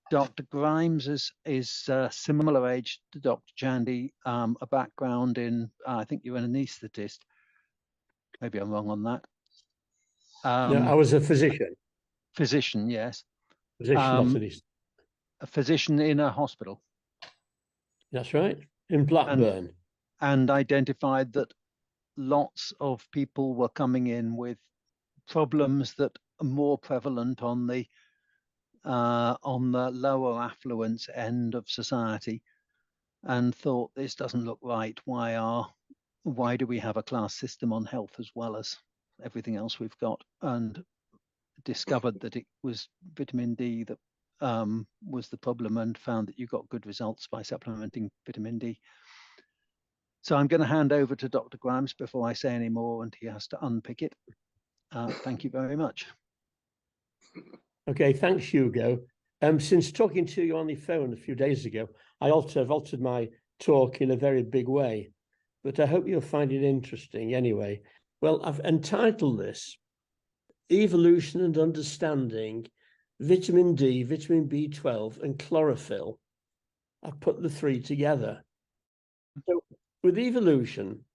Dr. Grimes is similar age to Dr. Chandy, a background in, I think you're an anaesthetist. Maybe I'm wrong on that. No, I was a physician. Physician, yes. Physician, not an anaesthetist. A physician in a hospital. That's right, in Blackburn. And identified that lots of people were coming in with problems that are more prevalent on the lower affluence end of society, and thought this doesn't look right. Why do we have a class system on health as well as everything else we've got? And discovered that it was vitamin D that was the problem, and found that you got good results by supplementing vitamin D. So I'm going to hand over to Dr. Grimes before I say any more, and he has to unpick it. Thank you very much. Okay, thanks, Hugo. Since talking to you on the phone a few days ago, I've altered my talk in a very big way, but I hope you'll find it interesting anyway. Well, I've entitled this Evolution and Understanding Vitamin D, Vitamin B12, and Chlorophyll. I've put the three together. So with evolution,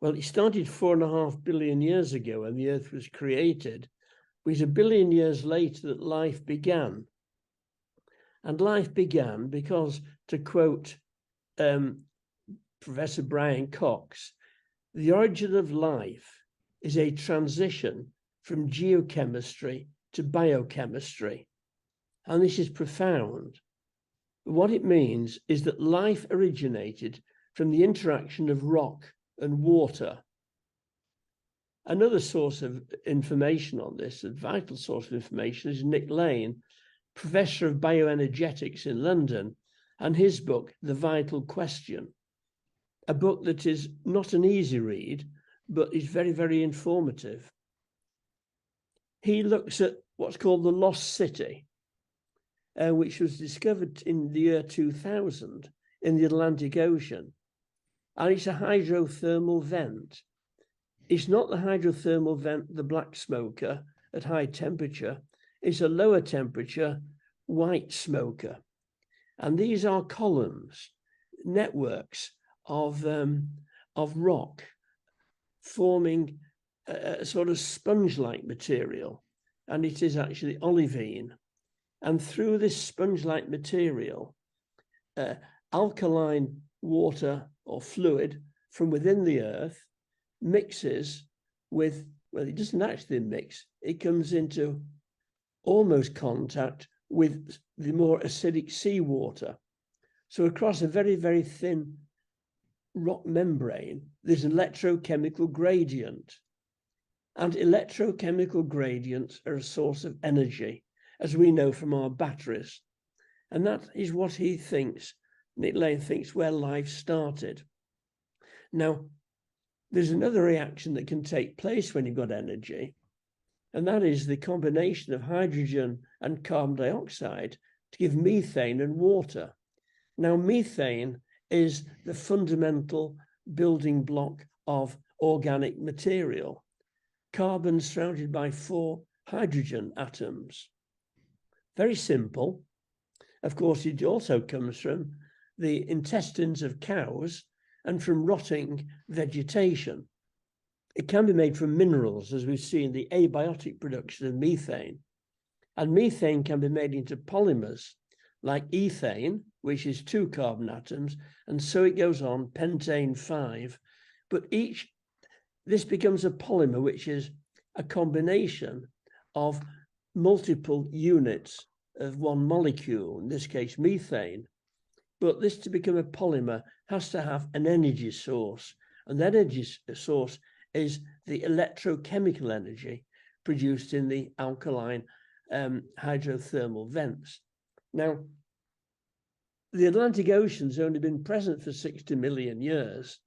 well, it started 4.5 billion years ago when the Earth was created. It was 1 billion years later that life began. And life began because, to quote Professor Brian Cox, the origin of life is a transition from geochemistry to biochemistry. And this is profound. What it means is that life originated from the interaction of rock and water. Another source of information on this, a vital source of information, is Nick Lane, Professor of Bioenergetics in London, and his book, The Vital Question, a book that is not an easy read, but is very, very informative. He looks at what's called the Lost City, which was discovered in the year 2000 in the Atlantic Ocean. And it's a hydrothermal vent. It's not the hydrothermal vent, the black smoker at high temperature. It's a lower temperature white smoker. And these are columns, networks of rock forming a sort of sponge-like material. And it is actually olivine. And through this sponge-like material, alkaline water or fluid from within the earth mixes with, well, it doesn't actually mix, it comes into almost contact with the more acidic seawater. So across a very, very thin rock membrane, there's an electrochemical gradient. And electrochemical gradients are a source of energy, as we know from our batteries. And that is what he thinks, Nick Lane thinks, where life started. Now, there's another reaction that can take place when you've got energy, and that is the combination of hydrogen and carbon dioxide to give methane and water. Now, methane is the fundamental building block of organic material. Carbon surrounded by 4 hydrogen atoms. Very simple. Of course, it also comes from the intestines of cows and from rotting vegetation. It can be made from minerals, as we see in the abiotic production of methane. And methane can be made into polymers like ethane, which is 2 carbon atoms, and so it goes on, pentane 5. But this becomes a polymer, which is a combination of multiple units of one molecule, in this case methane. But this, to become a polymer, has to have an energy source. And that energy source is the electrochemical energy produced in the alkaline hydrothermal vents. Now, the Atlantic Ocean's only been present for 60 million years,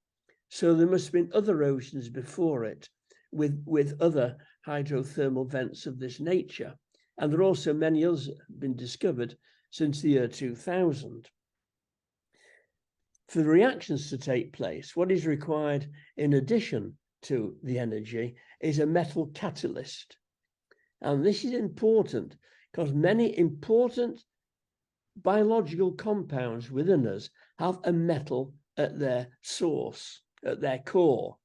so there must have been other oceans before it with other hydrothermal vents of this nature. And there are also many others that have been discovered since the year 2000. For the reactions to take place, what is required in addition to the energy is a metal catalyst. And this is important because many important biological compounds within us have a metal at their source, at their core.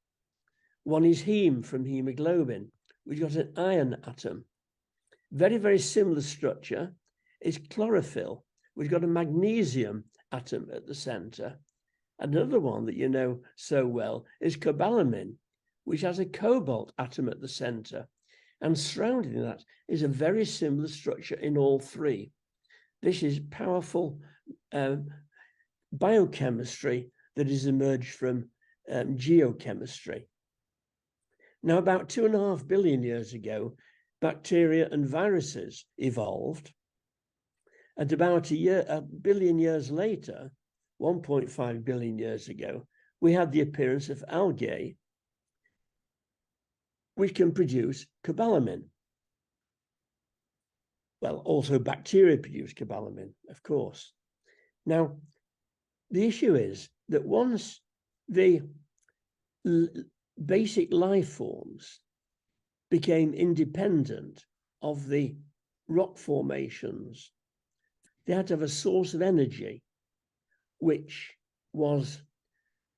One is heme from hemoglobin. We've got an iron atom. Very, very similar structure is chlorophyll. We've got a magnesium atom at the center. Another one that you know so well is cobalamin, which has a cobalt atom at the center. And surrounding that is a very similar structure in all three. This is powerful biochemistry that has emerged from geochemistry. Now, about 2.5 billion years ago, bacteria and viruses evolved. And about a billion years later, 1.5 billion years ago, we had the appearance of algae, which can produce cobalamin. Well, also bacteria produce cobalamin, of course. Now, the issue is that once the basic life forms became independent of the rock formations, they had to have a source of energy which was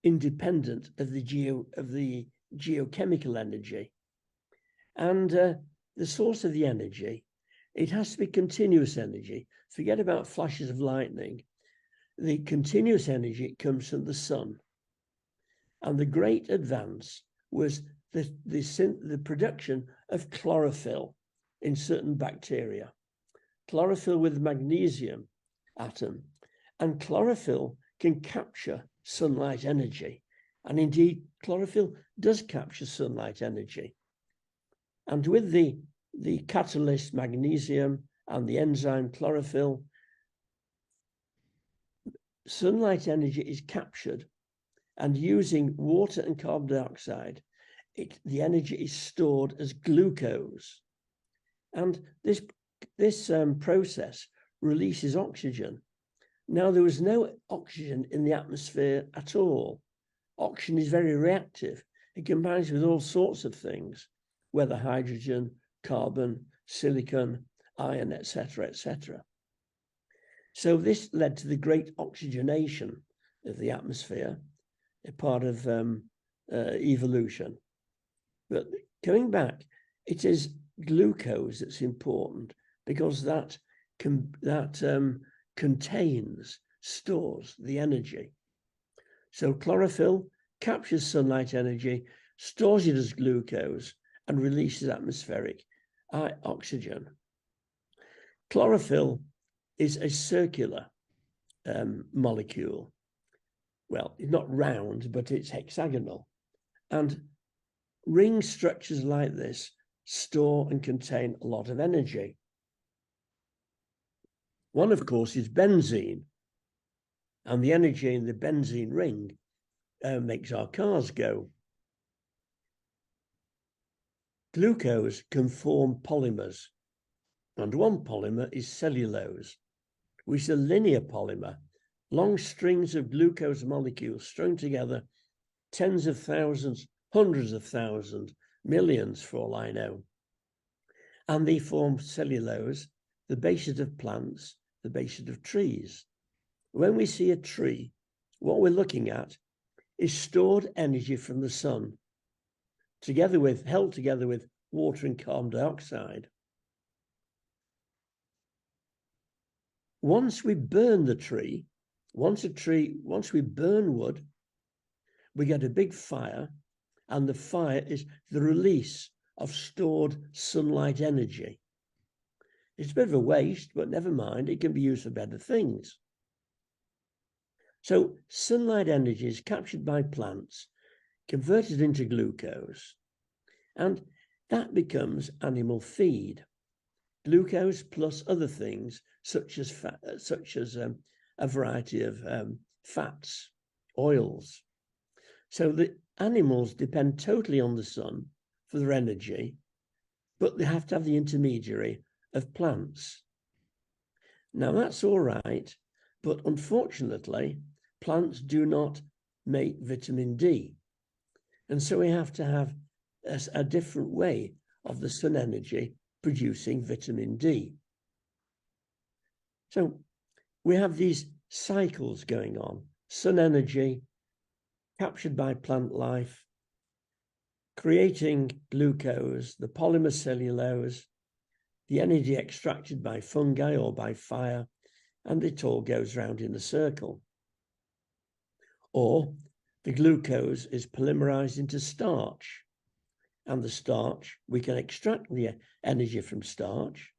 independent of the geochemical energy. And the source of the energy, it has to be continuous energy. Forget about flashes of lightning. The continuous energy comes from the sun. And the great advance was the production of chlorophyll in certain bacteria. Chlorophyll with magnesium atom. And chlorophyll can capture sunlight energy. And indeed, chlorophyll does capture sunlight energy. And with the catalyst magnesium and the enzyme chlorophyll, sunlight energy is captured, and using water and carbon dioxide, the energy is stored as glucose. And this process releases oxygen. Now, there was no oxygen in the atmosphere at all. Oxygen is very reactive. It combines with all sorts of things, whether hydrogen, carbon, silicon, iron, etc., etc. So this led to the great oxygenation of the atmosphere, a part of evolution. But coming back, it is glucose that's important, because that contains, stores the energy. So chlorophyll captures sunlight energy, stores it as glucose, and releases atmospheric oxygen. Chlorophyll is a circular molecule. Well, it's not round, but it's hexagonal. And ring structures like this store and contain a lot of energy. One, of course, is benzene. And the energy in the benzene ring makes our cars go. Glucose can form polymers. And one polymer is cellulose, which is a linear polymer, long strings of glucose molecules strung together, tens of thousands, hundreds of thousands, millions for all I know. And they form cellulose, the basis of plants, the basis of trees. When we see a tree, what we're looking at is stored energy from the sun, held together with water and carbon dioxide. Once we burn the tree, once we burn wood, we get a big fire, and the fire is the release of stored sunlight energy. It's a bit of a waste, but never mind, it can be used for better things. So sunlight energy is captured by plants, converted into glucose, and that becomes animal feed. Glucose plus other things, such as a variety of fats, oils. So the animals depend totally on the sun for their energy, but they have to have the intermediary of plants. Now that's all right, but unfortunately, plants do not make vitamin D. And so we have to have a different way of the sun energy producing vitamin D. So we have these cycles going on. Sun energy captured by plant life, creating glucose, the polymer cellulose, the energy extracted by fungi or by fire, and it all goes round in a circle. Or the glucose is polymerized into starch, and the starch, we can extract the energy from starch,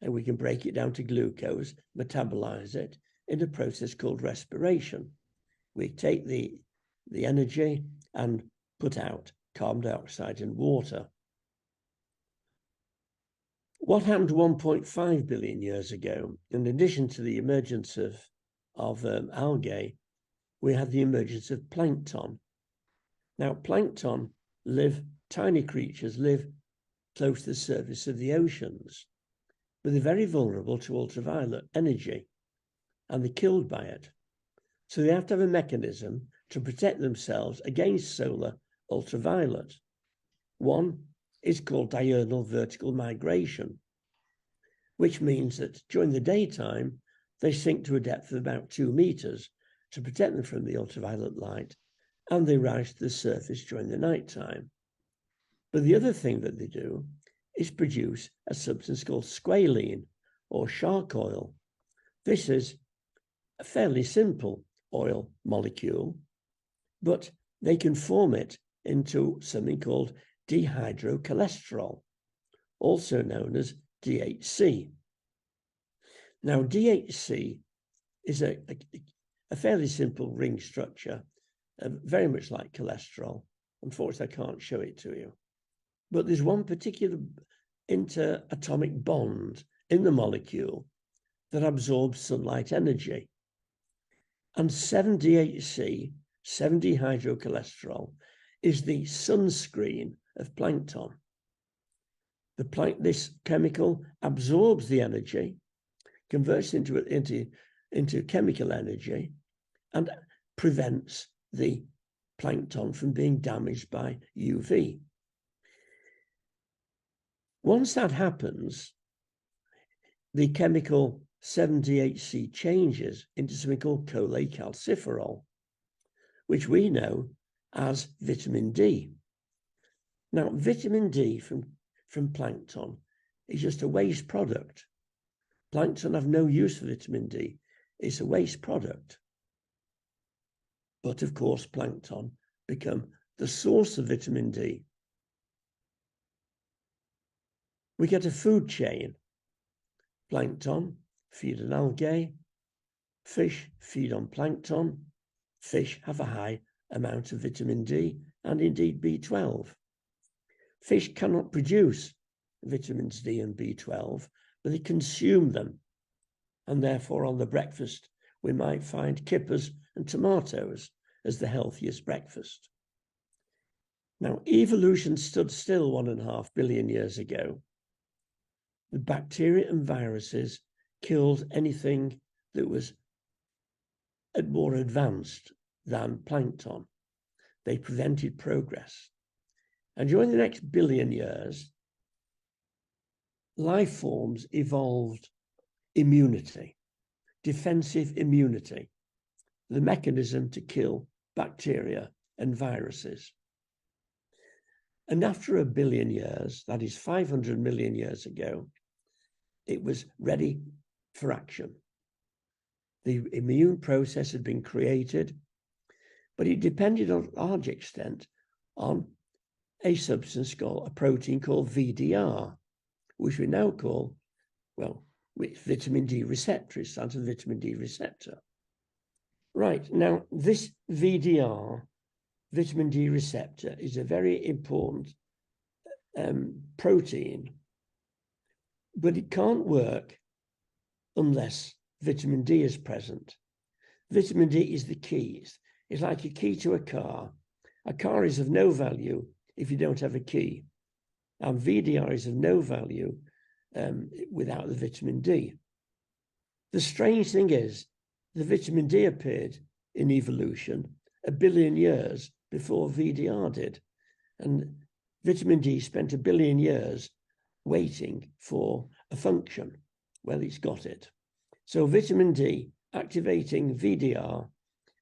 and we can break it down to glucose, metabolize it in a process called respiration. We take the energy and put out carbon dioxide and water. What happened 1.5 billion years ago, in addition to the emergence of algae, we had the emergence of plankton. Now, plankton tiny creatures live close to the surface of the oceans, but they're very vulnerable to ultraviolet energy, and they're killed by it. So they have to have a mechanism to protect themselves against solar ultraviolet. One is called diurnal vertical migration, which means that during the daytime, they sink to a depth of about 2 meters to protect them from the ultraviolet light, and they rise to the surface during the nighttime. But the other thing that they do is produce a substance called squalene or shark oil. This is a fairly simple oil molecule, but they can form it into something called dehydrocholesterol, also known as DHC. Now, DHC is a fairly simple ring structure, very much like cholesterol. Unfortunately, I can't show it to you. But there's one particular interatomic bond in the molecule that absorbs sunlight energy. And 7-DHC, 7-dehydrocholesterol, is the sunscreen of plankton. This chemical absorbs the energy, converts it into chemical energy, and prevents the plankton from being damaged by UV. Once that happens, the chemical 7-DHC changes into something called cholecalciferol, which we know as vitamin D. Now, vitamin D from plankton is just a waste product. Plankton have no use for vitamin D. It's a waste product. But of course, plankton become the source of vitamin D. We get a food chain. Plankton feed on algae, fish feed on plankton, fish have a high amount of vitamin D and indeed B12. Fish cannot produce vitamins D and B12, but they consume them. And therefore on the breakfast, we might find kippers and tomatoes as the healthiest breakfast. Now, evolution stood still 1.5 billion years ago. The bacteria and viruses killed anything that was more advanced than plankton. They prevented progress. And during the next billion years, life forms evolved immunity, defensive immunity, the mechanism to kill bacteria and viruses. And after 1 billion years, that is 500 million years ago, it was ready for action. The immune process had been created, but it depended on a large extent on a substance called a protein called VDR, which we now call, well, vitamin D receptor. It stands for vitamin D receptor. Right, now this VDR, vitamin D receptor, is a very important protein, but it can't work unless vitamin D is present. Vitamin D is the key. It's like a key to a car. A car is of no value if you don't have a key. And VDR is of no value without the vitamin D. The strange thing is, the vitamin D appeared in evolution 1 billion years before VDR did. And vitamin D spent 1 billion years waiting for a function. Well, it's got it. So vitamin D activating VDR,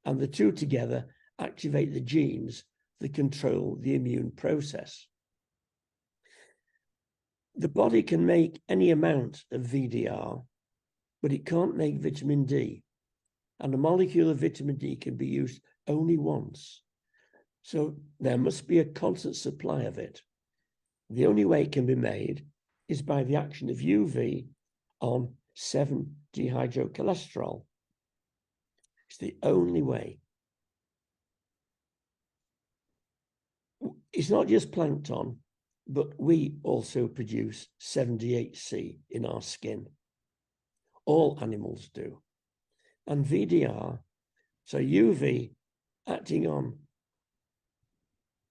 and the two together activate the genes that control the immune process. The body can make any amount of VDR, but it can't make vitamin D. And a molecule of vitamin D can be used only once. So there must be a constant supply of it. The only way it can be made is by the action of UV on 7-dehydrocholesterol. It's the only way. It's not just plankton, but we also produce 7-DHC in our skin. All animals do. And VDR, so UV acting on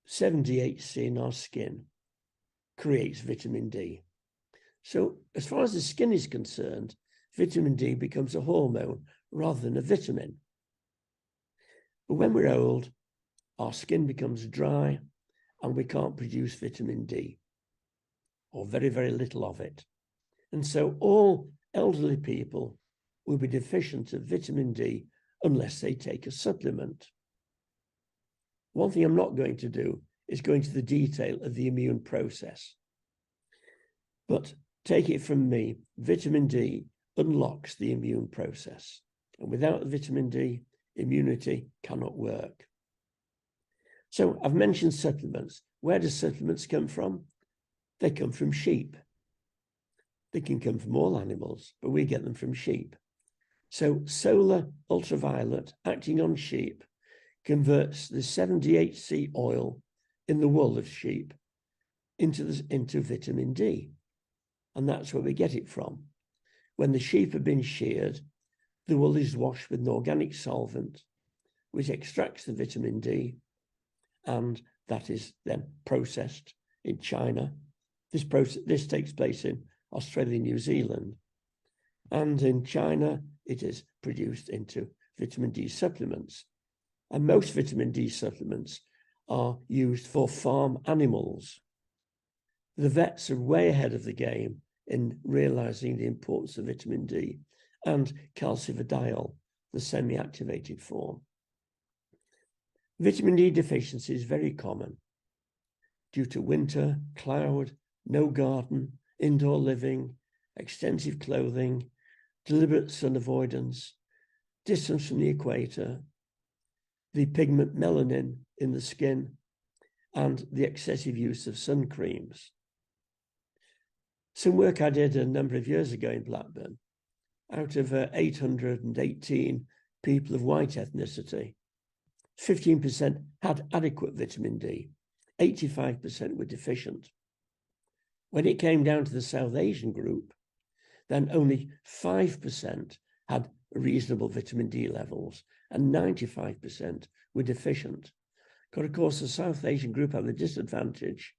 7-DHC in our skin, creates vitamin D. So as far as the skin is concerned, vitamin D becomes a hormone rather than a vitamin. But when we're old, our skin becomes dry and we can't produce vitamin D, or very, very little of it. And so all elderly people will be deficient of vitamin D unless they take a supplement. One thing I'm not going to do is go into the detail of the immune process. But take it from me, vitamin D unlocks the immune process. And without vitamin D, immunity cannot work. So I've mentioned supplements. Where do supplements come from? They come from sheep. They can come from all animals, but we get them from sheep. So solar ultraviolet acting on sheep converts the 7-DHC oil in the wool of sheep into vitamin D. And that's where we get it from. When the sheep have been sheared, the wool is washed with an organic solvent, which extracts the vitamin D, and that is then processed in China. This takes place in Australia and New Zealand. And in China, it is produced into vitamin D supplements. And most vitamin D supplements are used for farm animals. The vets are way ahead of the game in realizing the importance of vitamin D and calcividiol, the semi-activated form. Vitamin D deficiency is very common due to winter, cloud, no garden, indoor living, extensive clothing, deliberate sun avoidance, distance from the equator, the pigment melanin in the skin, and the excessive use of sun creams. Some work I did a number of years ago in Blackburn, out of 818 people of white ethnicity, 15% had adequate vitamin D, 85% were deficient. When it came down to the South Asian group, then only 5% had reasonable vitamin D levels and 95% were deficient. Because of course the South Asian group have the disadvantage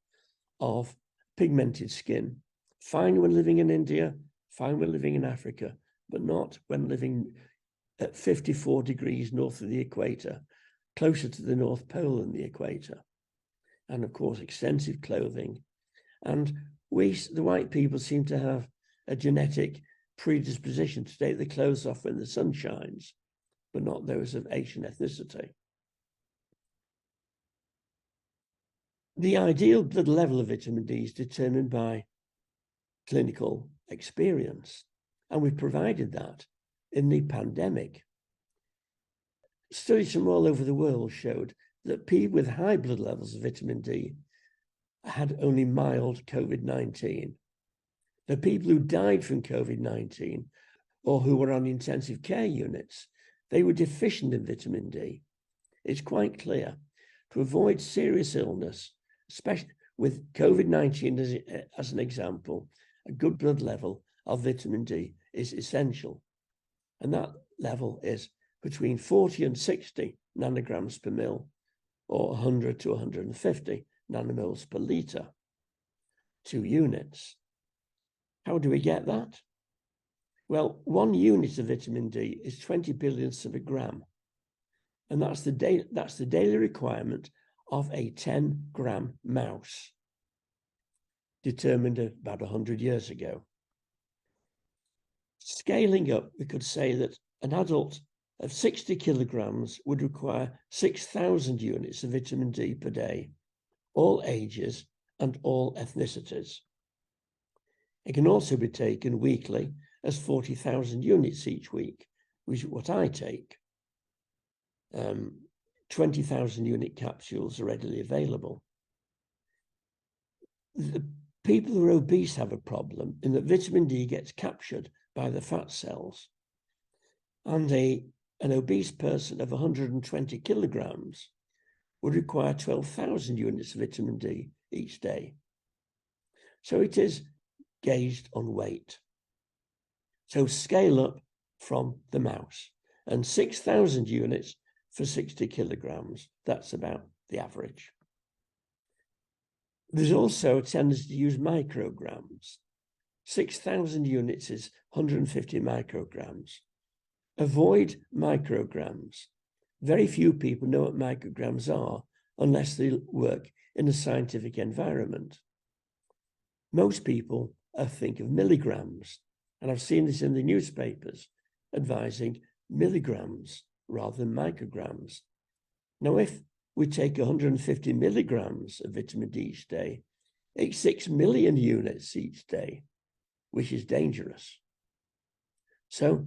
of pigmented skin. Fine when living in India, fine when living in Africa, but not when living at 54 degrees north of the equator, closer to the North Pole than the equator. And of course, extensive clothing. And we, the white people, seem to have a genetic predisposition to take the clothes off when the sun shines, but not those of Asian ethnicity. The ideal blood level of vitamin D is determined by clinical experience, and we've provided that in the pandemic. Studies from all over the world showed that people with high blood levels of vitamin D had only mild COVID-19. The people who died from COVID-19 or who were on intensive care units, they were deficient in vitamin D. It's quite clear. To avoid serious illness, especially with COVID-19 as an example, a good blood level of vitamin D is essential. And that level is between 40 and 60 nanograms per mil, or 100 to 150 nanomoles per litre, 2 units. How do we get that? Well, 1 unit of vitamin D is 20 billionths of a gram. And that's the daily requirement of a 10-gram mouse, determined about 100 years ago. Scaling up, we could say that an adult of 60 kilograms would require 6,000 units of vitamin D per day, all ages and all ethnicities. It can also be taken weekly as 40,000 units each week, which is what I take. 20,000 unit capsules are readily available. The people who are obese have a problem in that vitamin D gets captured by the fat cells, and an obese person of 120 kilograms would require 12,000 units of vitamin D each day. So it is gauged on weight. So scale up from the mouse, and 6,000 units for 60 kilograms. That's about the average. There's also a tendency to use micrograms. 6,000 units is 150 micrograms. Avoid micrograms. Very few people know what micrograms are unless they work in a scientific environment. Most people think of milligrams, and I've seen this in the newspapers advising milligrams rather than micrograms. Now, if we take 150 milligrams of vitamin D each day, it's 6 million units each day, which is dangerous. So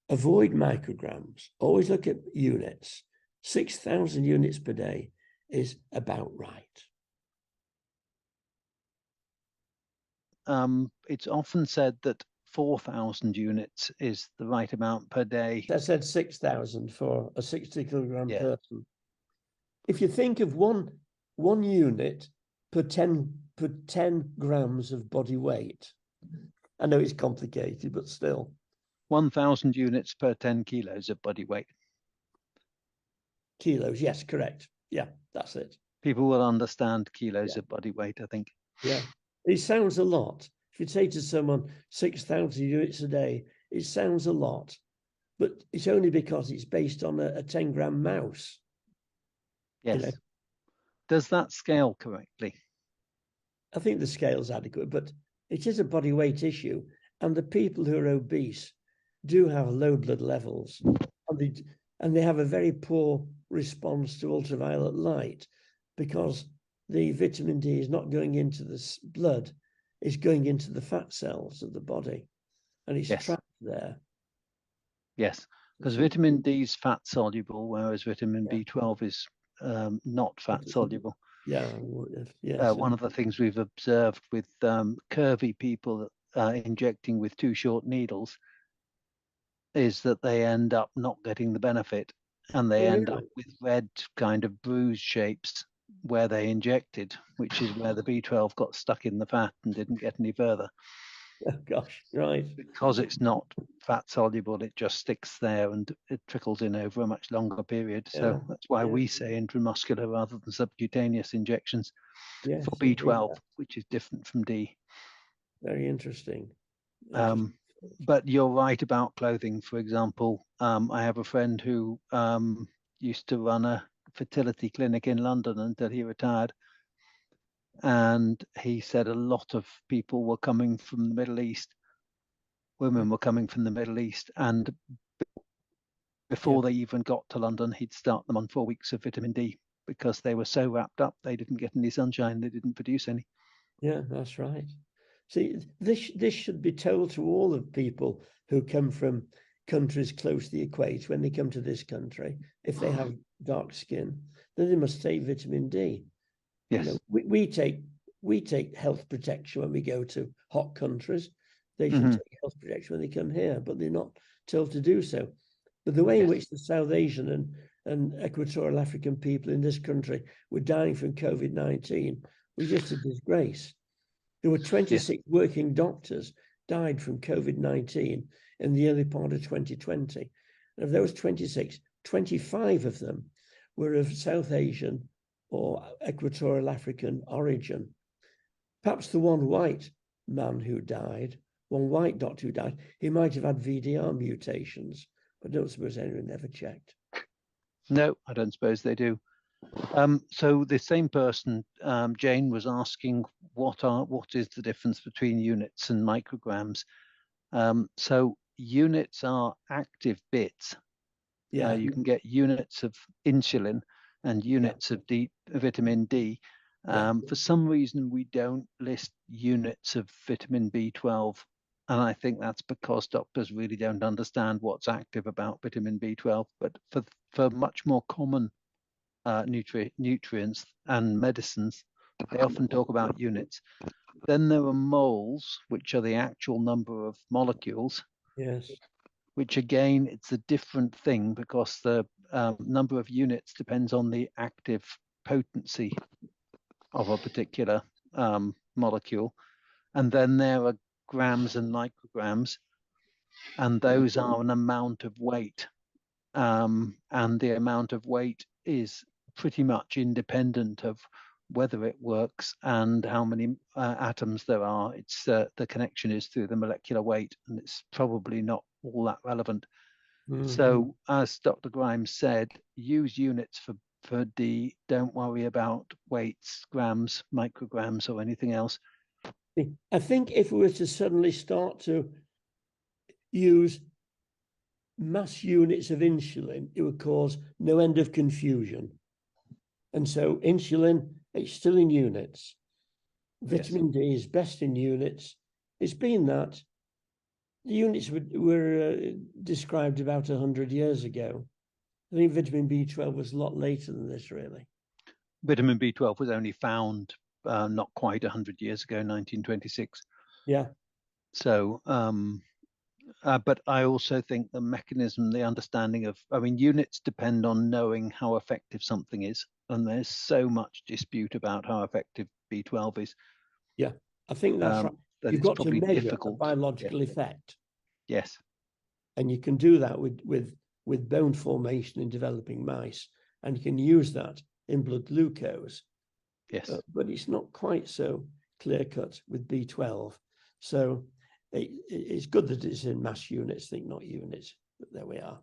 avoid micrograms. Always look at units. 6,000 units per day is about right. It's often said that 4,000 units is the right amount per day. I said 6,000 for a 60 kilogram Yeah. person. If you think of one unit per 10 grams of body weight, I know it's complicated, but still. 1,000 units per 10 kilos of body weight. Kilos, yes, correct. Yeah, that's it. People will understand kilos of body weight, I think. Yeah, it sounds a lot. If you say to someone 6,000 units a day, it sounds a lot, but it's only because it's based on a 10-gram mouse. Yes. You know? Does that scale correctly? I think the scale's adequate, but it is a body weight issue. And the people who are obese do have low blood levels, and they have a very poor response to ultraviolet light because the vitamin D is not going into the blood, it's going into the fat cells of the body, and it's trapped there. Yes, because vitamin D is fat soluble, whereas vitamin B12 is not fat soluble. Yeah, yes. One of the things we've observed with curvy people injecting with too short needles is that they end up not getting the benefit, and they end up with red kind of bruise shapes where they injected, which is where the B12 got stuck in the fat and didn't get any further. Oh gosh, right. Because it's not fat soluble, it just sticks there and it trickles in over a much longer period. So that's why we say intramuscular rather than subcutaneous injections for B12, which is different from D. Very interesting. But you're right about clothing. For example, I have a friend who used to run a fertility clinic in London until he retired. And he said a lot of people were coming from the Middle East. Women were coming from the Middle East, and before they even got to London, he'd start them on 4 weeks of vitamin D because they were so wrapped up, they didn't get any sunshine, they didn't produce any. Yeah, that's right. See, this should be told to all the people who come from countries close to the equator. When they come to this country, if they have dark skin, then they must take vitamin D. Yes. You know, we take health protection when we go to hot countries. They should take health protection when they come here, but they're not told to do so. But the way in which the South Asian and Equatorial African people in this country were dying from COVID-19 was just a disgrace. There were 26 working doctors died from COVID-19 in the early part of 2020. And of those 26, 25 of them were of South Asian or Equatorial African origin. Perhaps the one white man who died, one white doctor who died, he might have had VDR mutations, but I don't suppose anyone ever checked. No, I don't suppose they do. So the same person, Jane, was asking what is the difference between units and micrograms. So units are active bits. Yeah. You can get units of insulin and units of vitamin D. For some reason, we don't list units of vitamin B12. And I think that's because doctors really don't understand what's active about vitamin B12. But for much more common nutrients and medicines, they often talk about units. Then there are moles, which are the actual number of molecules. Yes. Which again, it's a different thing because the number of units depends on the active potency of a particular molecule. And then there are grams and micrograms, and those are an amount of weight. And the amount of weight is pretty much independent of whether it works and how many atoms there are. It's the connection is through the molecular weight, and it's probably not all that relevant. So, as Dr. Grimes said, use units for D. Don't worry about weights, grams, micrograms, or anything else. I think if we were to suddenly start to use mass units of insulin, it would cause no end of confusion. And so insulin, it's still in units. Vitamin D is best in units. It's been that. The units were described about 100 years ago. I think vitamin B12 was a lot later than this, really. Vitamin B12 was only found not quite 100 years ago, 1926. Yeah. So, but I also think the mechanism, the understanding of, units depend on knowing how effective something is. And there's so much dispute about how effective B12 is. Yeah, I think that's right. You've got to measure a biological effect. Yes. And you can do that with bone formation in developing mice. And you can use that in blood glucose. Yes. But it's not quite so clear-cut with B12. So it's good that it's in mass units, not units. But there we are.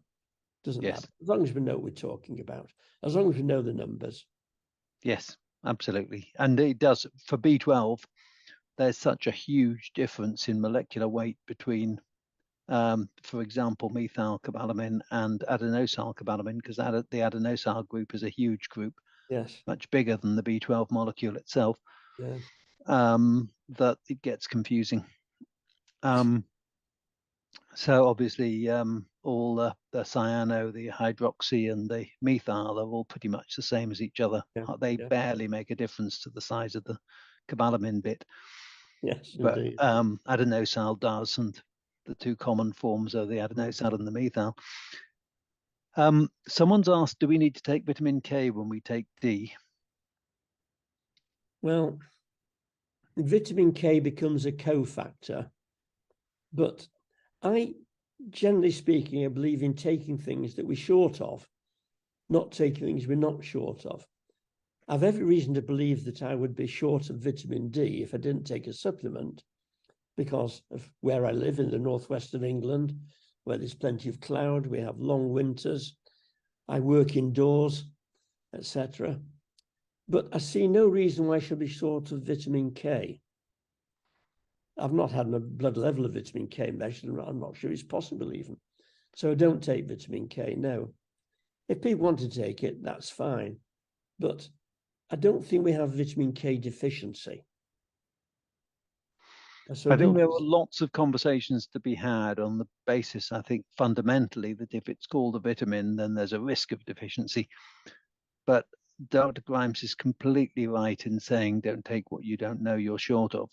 Doesn't matter. As long as we know what we're talking about. As long as we know the numbers. Yes, absolutely. And it does, for B12, there's such a huge difference in molecular weight between, for example, methylcobalamin and adenosylcobalamin, because the adenosyl group is a huge group, much bigger than the B12 molecule itself, that it gets confusing. So obviously, all the cyano, the hydroxy, and the methyl are all pretty much the same as each other. They barely make a difference to the size of the cobalamin bit. Yes, but indeed. Adenosyl does, and the two common forms are the adenosyl and the methyl. Someone's asked, do we need to take vitamin K when we take D? Well, vitamin K becomes a cofactor, but generally speaking, I believe in taking things that we're short of, not taking things we're not short of. I've every reason to believe that I would be short of vitamin D if I didn't take a supplement, because of where I live in the northwest of England, where there's plenty of cloud, we have long winters, I work indoors, etc. But I see no reason why I should be short of vitamin K. I've not had my blood level of vitamin K measured, and I'm not sure it's possible even. So I don't take vitamin K, no. If people want to take it, that's fine. But I don't think we have vitamin K deficiency. So I think there are lots of conversations to be had on the basis, I think, fundamentally, that if it's called a vitamin, then there's a risk of deficiency. But Dr. Grimes is completely right in saying, don't take what you don't know you're short of.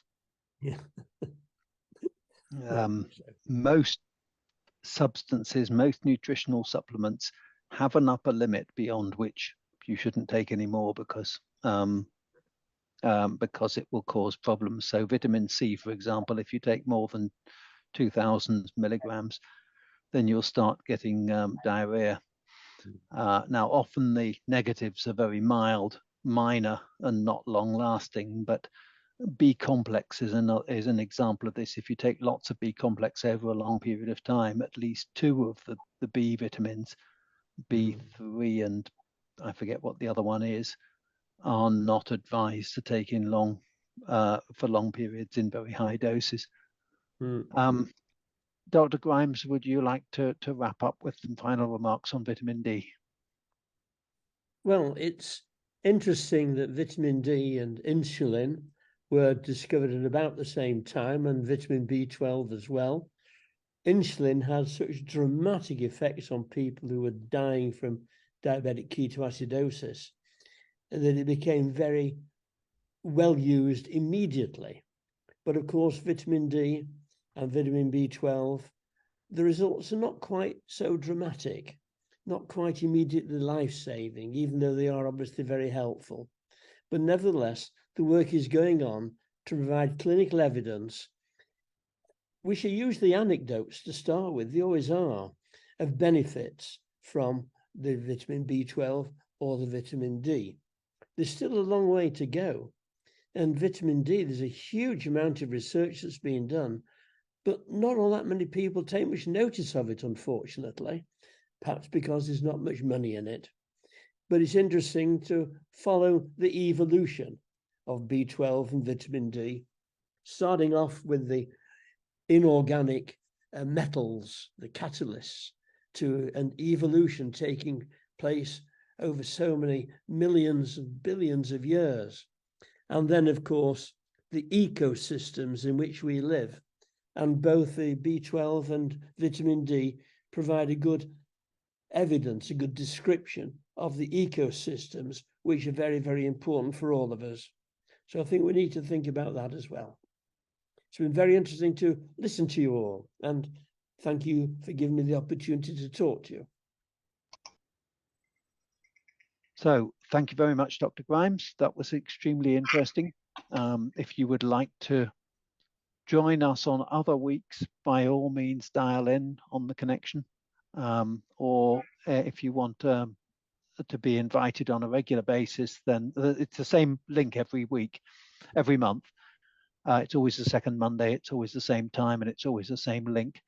Yeah. Most substances, most nutritional supplements have an upper limit beyond which you shouldn't take any more because it will cause problems. So vitamin C, for example, if you take more than 2,000 milligrams, then you'll start getting diarrhea. Now, often the negatives are very mild, minor, and not long-lasting, but B complex is an example of this. If you take lots of B complex over a long period of time, at least two of the B vitamins, B3 and I forget what the other one is, are not advised to take in for long periods in very high doses. Dr. Grimes, would you like to wrap up with some final remarks on vitamin D? Well, it's interesting that vitamin D and insulin were discovered at about the same time, and vitamin B12 as well. Insulin has such dramatic effects on people who were dying from diabetic ketoacidosis that it became very well used immediately. But of course, vitamin D and vitamin B12, the results are not quite so dramatic, not quite immediately life-saving, even though they are obviously very helpful. But nevertheless, the work is going on to provide clinical evidence, which are usually anecdotes to start with, they always are, of benefits from the vitamin B12 or the vitamin D. There's still a long way to go. And vitamin D, there's a huge amount of research that's being done, but not all that many people take much notice of it, unfortunately, perhaps because there's not much money in it. But it's interesting to follow the evolution of B12 and vitamin D, starting off with the inorganic metals, the catalysts, to an evolution taking place over so many millions and billions of years. And then, of course, the ecosystems in which we live. And both the B12 and vitamin D provide a good evidence, a good description of the ecosystems, which are very, very important for all of us. So I think we need to think about that as well. It's been very interesting to listen to you all, and thank you for giving me the opportunity to talk to you. So thank you very much, Dr. Grimes. That was extremely interesting. If you would like to join us on other weeks, by all means, dial in on the connection. Or if you want to be invited on a regular basis, then it's the same link every week, every month. It's always the second Monday, it's always the same time, and it's always the same link.